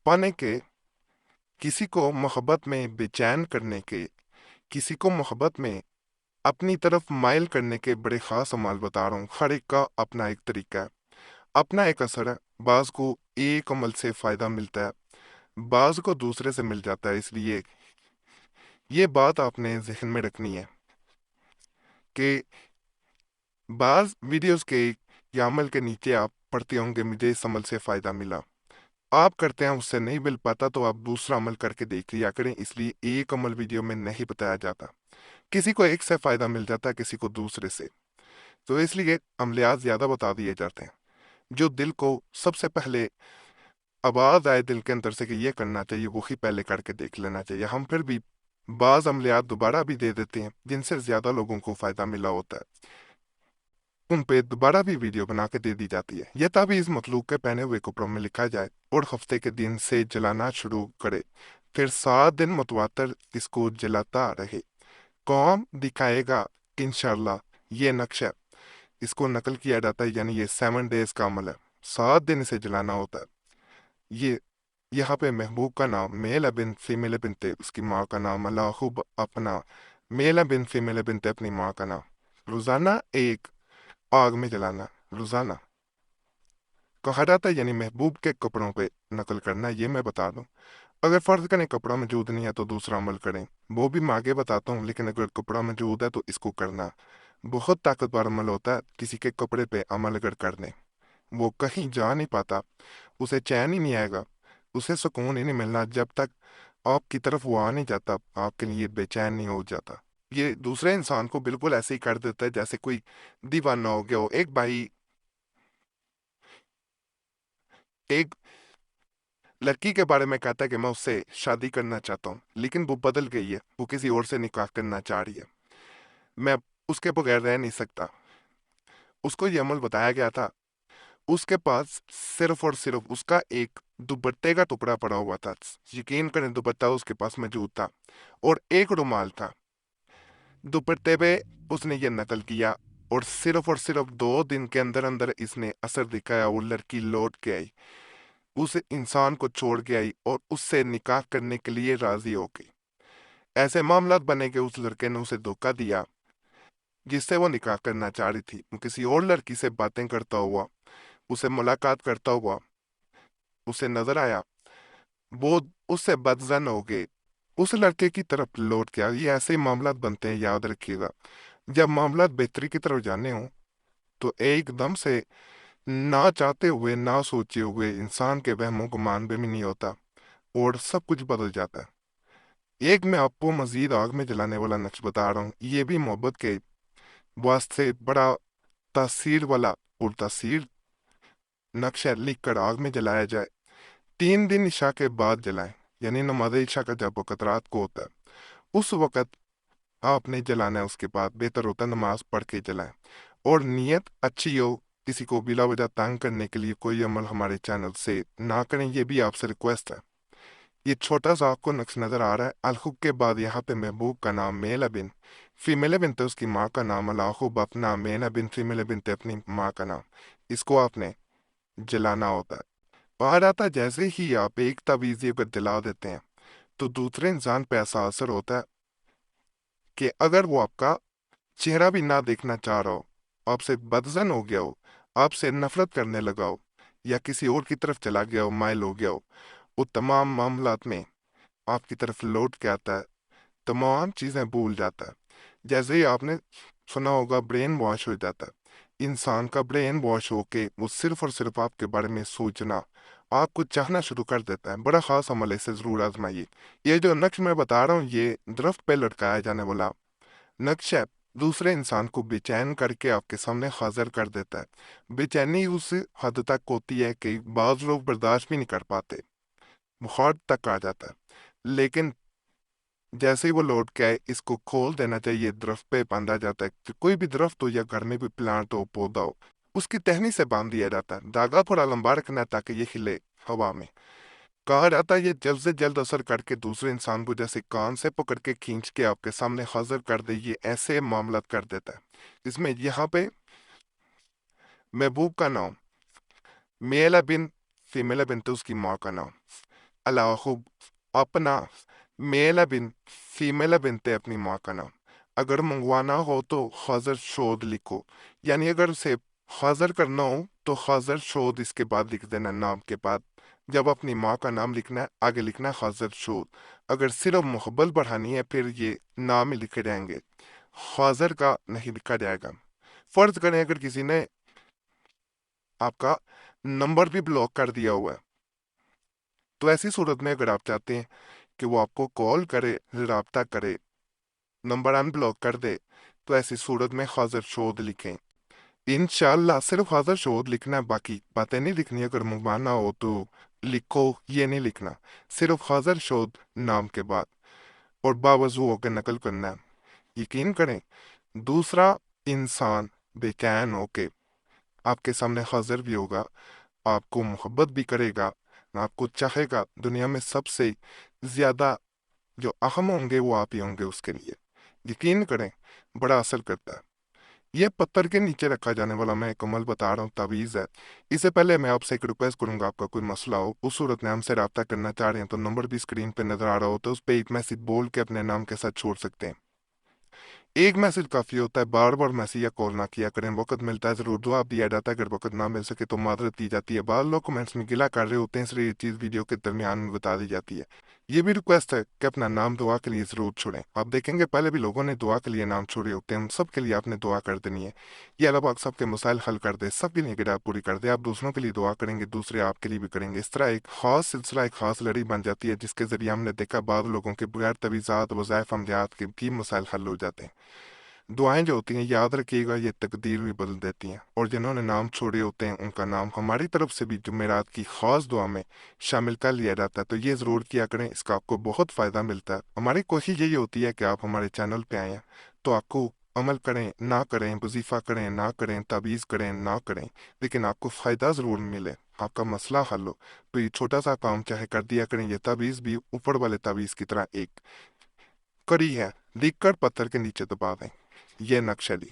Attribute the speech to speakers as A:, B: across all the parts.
A: पाने के, किसी को मोहब्बत में बेचैन करने के, किसी को मोहब्बत में अपनी तरफ माइल करने के बड़े ख़ास अमाल बता रहा हूँ। हर एक का अपना एक तरीका है, अपना एक असर है। बाज़ को एक अमल से फ़ायदा मिलता है, बाज़ को दूसरे से मिल जाता है। इसलिए ये बात आपने जहन में रखनी है कि बाज़ वीडियोस के या अमल के नीचे आप पढ़ते होंगे मुझे इस अमल से फ़ायदा मिला। आप करते हैं उससे नहीं मिल पाता तो आप दूसरा अमल करके देख लिया करें। इसलिए एक अमल वीडियो में नहीं बताया जाता, किसी को एक से फ़ायदा मिल जाता है, किसी को दूसरे से। तो इसलिए अमलियात ज़्यादा बता दिए जाते हैं। जो दिल को सबसे पहले आवाज़ आए दिल के अंदर से कि ये करना चाहिए, वही पहले करके देख लेना चाहिए। हम फिर भी बाज़ अमलियात दोबारा भी दे देते हैं जिनसे ज़्यादा लोगों को फ़ायदा मिला होता है, उन पे दोबारा भी वीडियो बना के दे दी जाती है। यह तावीज़ मतलूक के पहने हुए कपड़ों में लिखा जाए और हफ्ते के दिन से जलाना शुरू करे, फिर 7 दिन मुतवातर इसको जलाता रहे। कौम दिखाएगा कि इंशाअल्लाह ये नक्शा, इसको नकल किया जाता है, यानी ये 7 डेज का अमल है, 7 दिन इसे जलाना होता है। ये यहाँ पे महबूब का नाम मेल बिन फीमेल बिनते उसकी माँ का नाम, अल्लाहूब अपना मेल बिन फीमेल बिनते अपनी माँ का नाम। रोजाना एक आग में जलाना, रोजाना कहा जाता है, यानी महबूब के कपड़ों पे नकल करना। ये मैं बता दूं, अगर फर्ज करें कपड़ा मौजूद नहीं है तो दूसरा अमल करें, वो भी मैं आगे बताता हूँ। लेकिन अगर कपड़ा मौजूद है तो इसको करना बहुत ताकतवर अमल होता है। किसी के कपड़े पे अमल अगर कर लें, वो कहीं जा नहीं पाता, उसे चैन ही नहीं आएगा, उसे सुकून ही नहीं मिलना जब तक आपकी तरफ वो आ नहीं जाता, आपके लिए बेचैन नहीं हो जाता। ये दूसरे इंसान को बिल्कुल ऐसे ही कर देता है जैसे कोई दीवाना हो गया हो। एक भाई एक लड़की के बारे में कहता है कि मैं उससे शादी करना चाहता हूँ, लेकिन वो बदल गई है, वो किसी और से निकाह करना चाह रही है, मैं उसके बगैर रह नहीं सकता। उसको ये अमल बताया गया था, उसके पास सिर्फ और सिर्फ उसका एक दुपट्टे का टुकड़ा पड़ा हुआ था। यकीन करें, दुपट्टा उसके पास मौजूद था और एक रुमाल था। दुपट्टे पे उसने ये नकल किया और सिर्फ 2 दिन के अंदर अंदर इसने असर दिखाया। वो लड़की लौट के आई, उस इंसान को छोड़ के आई और उससे निकाह करने के लिए राजी हो गई। ऐसे मामलात बने कि उस लड़के ने उसे धोखा दिया जिससे वो निकाह करना चाह रही थी। वो किसी और लड़की से बातें करता हुआ, उसे मुलाकात करता हुआ उसे नजर आया, वो उससे बदजन हो गए, उस लड़के की तरफ लौट गया। ये ऐसे ही मामलात बनते हैं, याद रखिएगा। जब मामलात बेहतरी की तरफ जाने हों तो एकदम से ना चाहते हुए ना सोचे हुए इंसान के वहमों गुमान भी नहीं होता और सब कुछ बदल जाता है। एक मैं आपको मजीद आग में जलाने वाला नक्श बता रहा हूँ, ये भी मोहब्बत के वास्ते बड़ा तासीर वाला और तासीर नक्श है। लिख कर आग में जलाया जाए, 3 दिन इशा के बाद जलाएं, यानी नमाज इशा का जब वक़्त रात को होता है उस वक़्त आपने जलाना है। उसके बाद बेहतर होता है नमाज पढ़ के जलाएं और नीयत अच्छी हो। किसी को बिला वजह तंग करने के लिए कोई अमल हमारे चैनल से ना करें, ये भी आपसे रिक्वेस्ट है। ये छोटा सा आपको नक्श नजर आ रहा है, अलखुब के बाद यहाँ पे महबूब का नाम मेल बिन, फीमेल बिन तो उसकी माँ का नाम, अलाखुब अपना मेल बिन फीमेल बिन तो अपनी माँ का नाम। इसको आपने जलाना होता है। बाहर आता, जैसे ही आप एक तावीज़ अगर जला देते हैं तो दूसरे इंसान पे ऐसा असर होता है कि अगर वो आपका चेहरा भी ना देखना चाह रहा हो, आपसे बदजन हो गया हो, आपसे नफरत करने लगा हो, या किसी और की तरफ चला गया हो, माइल हो गया हो, वो तमाम मामलात में आपकी तरफ लौट के आता है, तमाम चीज़ें भूल जाता है। जैसे ही आपने सुना होगा ब्रेन वॉश हो जाता है, इंसान का ब्रेन वॉश होके वो सिर्फ और सिर्फ आपके बारे में सोचना, आपको चाहना शुरू कर देता है। बड़ा खास अमल है, इसे जरूर आजमाइए। ये जो नक्श मैं बता रहा हूँ, ये दरख्त पे लटकाया जाने वाला नक्श है, दूसरे इंसान को बेचैन करके आपके सामने हाजिर कर देता है। बेचैनी उस हद तक होती है कि बाज लोग बर्दाश्त भी नहीं कर पाते, बुखार तक आ जाता है। लेकिन जैसे ही वो लौट के आए, इसको खोल देना चाहिए, दरख्त पे बांधा जाता है कि कोई भी दरख्त हो या घर में भी प्लांट हो, पौधा हो, उसकी टहनी से बांध दिया जाता है। धागा थोड़ा लंबा रखना है ताकि ये हिले हवा में। कहा जाता है ये जल्द से जल्द असर करके दूसरे इंसान को जैसे कान से पकड़ के खींच के आपके सामने हाजिर कर दे, ये ऐसे मामला कर देता है। इसमें यहाँ पे महबूब का नाम मेल बिन, फीमेल बिन तो उसकी माँ का नाम, अलावा खूब अपना मेल या फीमेल या बिनते अपनी माँ का नाम। अगर मंगवाना हो तो खजर शोध लिखो, यानी अगर उसे खजर करना हो तो खजर शोध इसके बाद लिख देना नाम के बाद। जब अपनी माँ का नाम लिखना है आगे लिखना है खजर शोध। अगर सिर्फ मोहब्बत बढ़ानी है फिर ये नाम ही लिखे जाएंगे, खजर का नहीं लिखा जाएगा। फर्ज करें अगर किसी ने आपका नंबर भी ब्लॉक कर दिया हुआ है, तो ऐसी सूरत में अगर आप चाहते हैं कि वो आपको कॉल करे, राब्ता करे, नंबर अनब्लॉक कर दे, तो ऐसी सूरत में खाजर शोध लिखें। इंशाल्लाह सिर्फ खाजर शोध लिखना है, बाकी बातें नहीं लिखनी। अगर मंगवाना हो तो लिखो, ये नहीं लिखना, सिर्फ खाजर शोध नाम के बाद और बावजू होकर नकल करना है। यकीन करें दूसरा इंसान बेचैन होके आपके सामने हाजिर भी होगा, आपको मोहब्बत भी करेगा, आपको चाहेगा। दुनिया में सबसे ज्यादा जो अहम होंगे वो आप ही होंगे उसके लिए। यकीन करें बड़ा असर करता है। ये पत्थर के नीचे रखा जाने वाला मैं एक अमल बता रहा हूँ, तावीज़ है। इससे पहले मैं आपसे एक रिक्वेस्ट करूंगा, आपका कोई मसला हो, उस सूरत में हमसे रब्ता करना चाह रहे हैं तो नंबर भी स्क्रीन पे नजर आ रहा हो, तो उस पर एक मैसेज बोल के अपने नाम के साथ छोड़ सकते हैं। एक मैसेज काफी होता है, बार बार मैसेज या कॉल ना किया करें। वक्त मिलता है जरूर जवाब दिया जाता है, अगर वक्त ना मिल सके तो माजरत दी जाती है। बाद लोग कमेंट्स में गिला कर रहे होते हैं, इसलिए ये चीज वीडियो के दरमियान में बता दी जाती है। ये भी रिक्वेस्ट है कि अपना नाम दुआ के लिए जरूर छोड़ें। आप देखेंगे पहले भी लोगों ने दुआ के लिए नाम छोड़े होते हैं, हम सब के लिए आपने दुआ कर देनी है। ये अल्लाह पाक सबके मसाइल हल कर दे, सबकी निगरानी पूरी कर दे। आप दूसरों के लिए दुआ करेंगे, दूसरे आपके लिए भी करेंगे। इस तरह एक खास सिलसिला, एक खास लड़ी बन जाती है, जिसके जरिए हमने देखा बाद लोगों के बगैर तवीज़ात वज़ाइफ अमलियात के भी मसाइल हल हो जाते हैं। दुआएं जो होती हैं याद रखिएगा ये तकदीर भी बदल देती हैं, और जिन्होंने नाम छोड़े होते हैं उनका नाम हमारी तरफ से भी जुमेरात की खास दुआ में शामिल कर लिया जाता है। तो ये ज़रूर किया करें, इसका आपको बहुत फ़ायदा मिलता है। हमारी कोशिश यही होती है कि आप हमारे चैनल पे आएँ तो आपको अमल करें ना करें, वजीफ़ा करें ना करें, ताबीज़ करें ना करें, लेकिन आपको फ़ायदा ज़रूर मिले, आपका मसला हल हो। तो ये छोटा सा काम चाहे कर दिया करें। ये ताबीज़ भी ऊपर वाले ताबीज़ की तरह एक कड़ी है, लिख कर पत्थर के नीचे दबा दें। यह नक्शली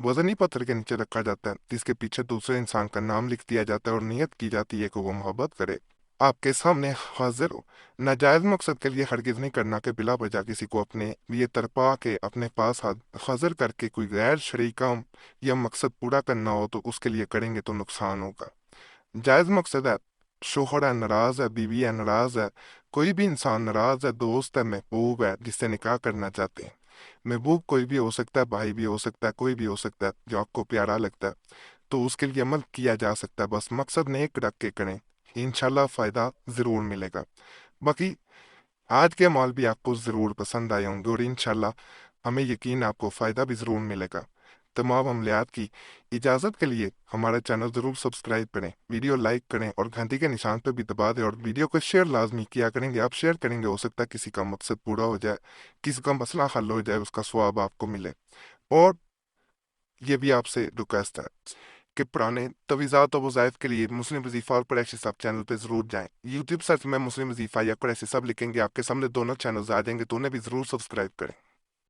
A: वजन ही पत्थर के नीचे रखा जाता है, जिसके पीछे दूसरे इंसान का नाम लिख दिया जाता है और नियत की जाती है कि वो मोहब्बत करे, आपके सामने हाजिर हो। नाजायज मकसद के लिए हरगिज नहीं करना कि बिला वजह किसी को अपने लिए तरपा के अपने पास हाजिर करके कोई गैर शरई काम या मकसद पूरा करना हो तो उसके लिए करेंगे तो नुकसान होगा। जायज मकसद है, शोहर है नाराज है, बीवी है नाराज है, कोई भी इंसान नाराज है, दोस्त है, महबूब है जिससे निकाह करना चाहते हैं। महबूब कोई भी हो सकता है, भाई भी हो सकता है, कोई भी हो सकता है जो आपको प्यारा लगता है, तो उसके लिए अमल किया जा सकता है। बस मकसद नेक रख के करें, इंशाल्लाह फायदा जरूर मिलेगा। बाकी आज के अमाल भी आपको जरूर पसंद आए होंगे और इंशाल्लाह हमें यकीन है आपको फायदा भी जरूर मिलेगा। तमाम अमलियात की इजाज़त के लिए हमारा चैनल ज़रूर सब्सक्राइब करें, वीडियो लाइक करें और घंटी के निशान पर भी दबा दें, और वीडियो को शेयर लाजमी किया करेंगे। आप शेयर करेंगे हो सकता है किसी का मकसद पूरा हो जाए, किसी का मसला हल हो जाए, उसका स्वाब आपको मिले। और ये भी आपसे रिक्वेस्ट है कि पुराने तवीज़ात और वज़ाइफ के लिए मुस्लिम वजीफ़ा और कुरैशी सब चैनल पे ज़रूर जाएं। यूट्यूब सर्च में मुस्लिम वजीफ़ा या कुरैशी सब लिखेंगे, आपके सामने दोनों चैनल्स आ जाएंगे, तो उन्हें भी ज़रूर सब्सक्राइब करें।